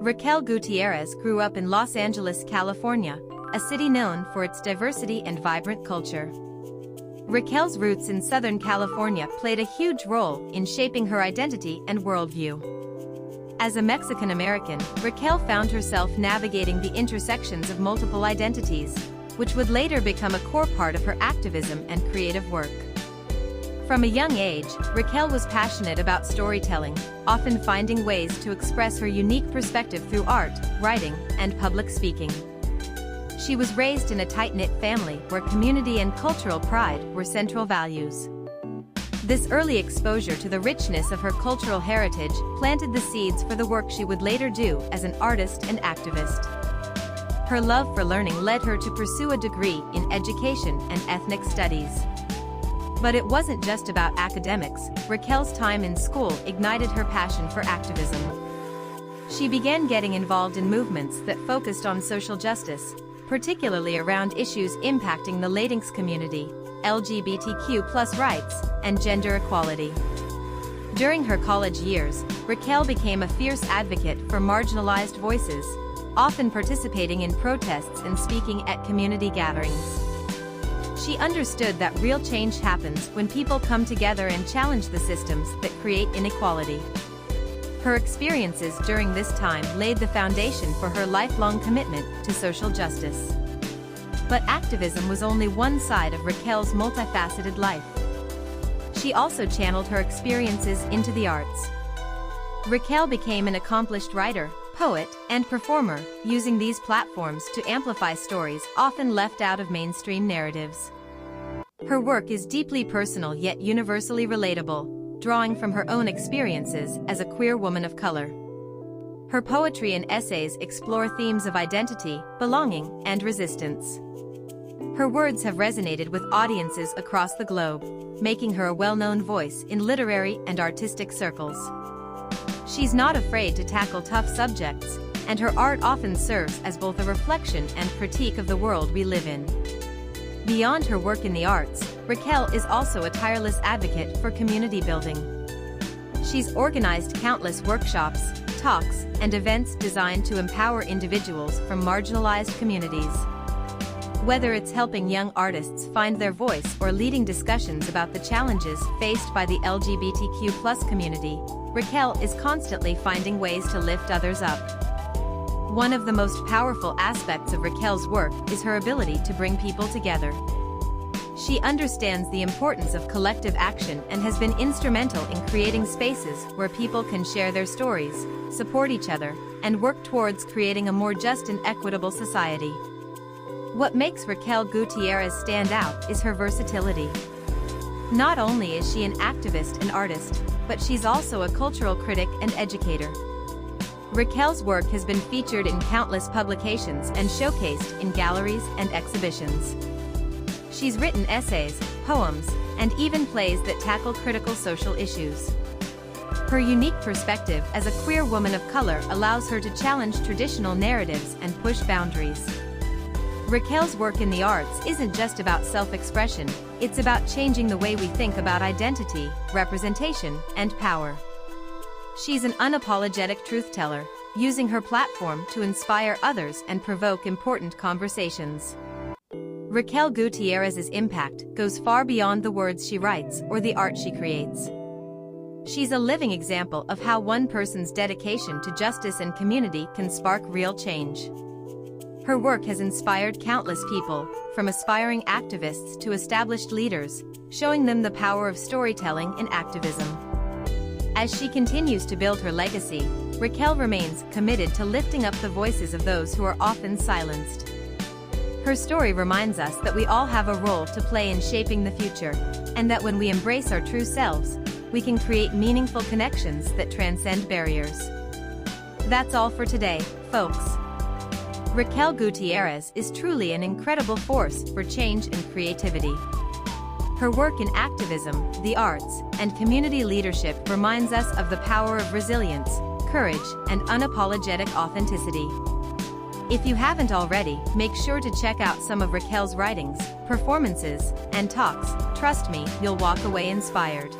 Raquel Gutiérrez grew up in Los Angeles, California, a city known for its diversity and vibrant culture. Raquel's roots in Southern California played a huge role in shaping her identity and worldview. As a Mexican American, Raquel found herself navigating the intersections of multiple identities, which would later become a core part of her activism and creative work. From a young age, Raquel was passionate about storytelling, often finding ways to express her unique perspective through art, writing, and public speaking. She was raised in a tight-knit family where community and cultural pride were central values. This early exposure to the richness of her cultural heritage planted the seeds for the work she would later do as an artist and activist. Her love for learning led her to pursue a degree in education and ethnic studies. But it wasn't just about academics. Raquel's time in school ignited her passion for activism. She began getting involved in movements that focused on social justice, particularly around issues impacting the Latinx community, LGBTQ+ rights, and gender equality. During her college years, Raquel became a fierce advocate for marginalized voices, often participating in protests and speaking at community gatherings. She understood that real change happens when people come together and challenge the systems that create inequality. Her experiences during this time laid the foundation for her lifelong commitment to social justice. But activism was only one side of Raquel's multifaceted life. She also channeled her experiences into the arts. Raquel became an accomplished writer, poet, and performer, using these platforms to amplify stories often left out of mainstream narratives. Her work is deeply personal yet universally relatable, drawing from her own experiences as a queer woman of color. Her poetry and essays explore themes of identity, belonging, and resistance. Her words have resonated with audiences across the globe, making her a well-known voice in literary and artistic circles. She's not afraid to tackle tough subjects, and her art often serves as both a reflection and critique of the world we live in. Beyond her work in the arts, Raquel is also a tireless advocate for community building. She's organized countless workshops, talks, and events designed to empower individuals from marginalized communities. Whether it's helping young artists find their voice or leading discussions about the challenges faced by the LGBTQ+ community, Raquel is constantly finding ways to lift others up. One of the most powerful aspects of Raquel's work is her ability to bring people together. She understands the importance of collective action and has been instrumental in creating spaces where people can share their stories, support each other, and work towards creating a more just and equitable society. What makes Raquel Gutiérrez stand out is her versatility. Not only is she an activist and artist, but she's also a cultural critic and educator. Raquel's work has been featured in countless publications and showcased in galleries and exhibitions. She's written essays, poems, and even plays that tackle critical social issues. Her unique perspective as a queer woman of color allows her to challenge traditional narratives and push boundaries. Raquel's work in the arts isn't just about self-expression, it's about changing the way we think about identity, representation, and power. She's an unapologetic truth-teller, using her platform to inspire others and provoke important conversations. Raquel Gutiérrez's impact goes far beyond the words she writes or the art she creates. She's a living example of how one person's dedication to justice and community can spark real change. Her work has inspired countless people, from aspiring activists to established leaders, showing them the power of storytelling and activism. As she continues to build her legacy, Raquel remains committed to lifting up the voices of those who are often silenced. Her story reminds us that we all have a role to play in shaping the future, and that when we embrace our true selves, we can create meaningful connections that transcend barriers. That's all for today, folks. Raquel Gutiérrez is truly an incredible force for change and creativity. Her work in activism, the arts, and community leadership reminds us of the power of resilience, courage, and unapologetic authenticity. If you haven't already, make sure to check out some of Raquel's writings, performances, and talks. Trust me, you'll walk away inspired.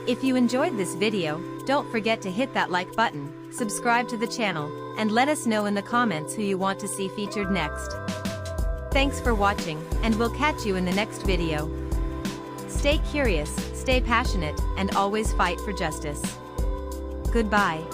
If you enjoyed this video, don't forget to hit that like button, subscribe to the channel, and let us know in the comments who you want to see featured next. Thanks for watching, and we'll catch you in the next video. Stay curious, stay passionate, and always fight for justice. Goodbye.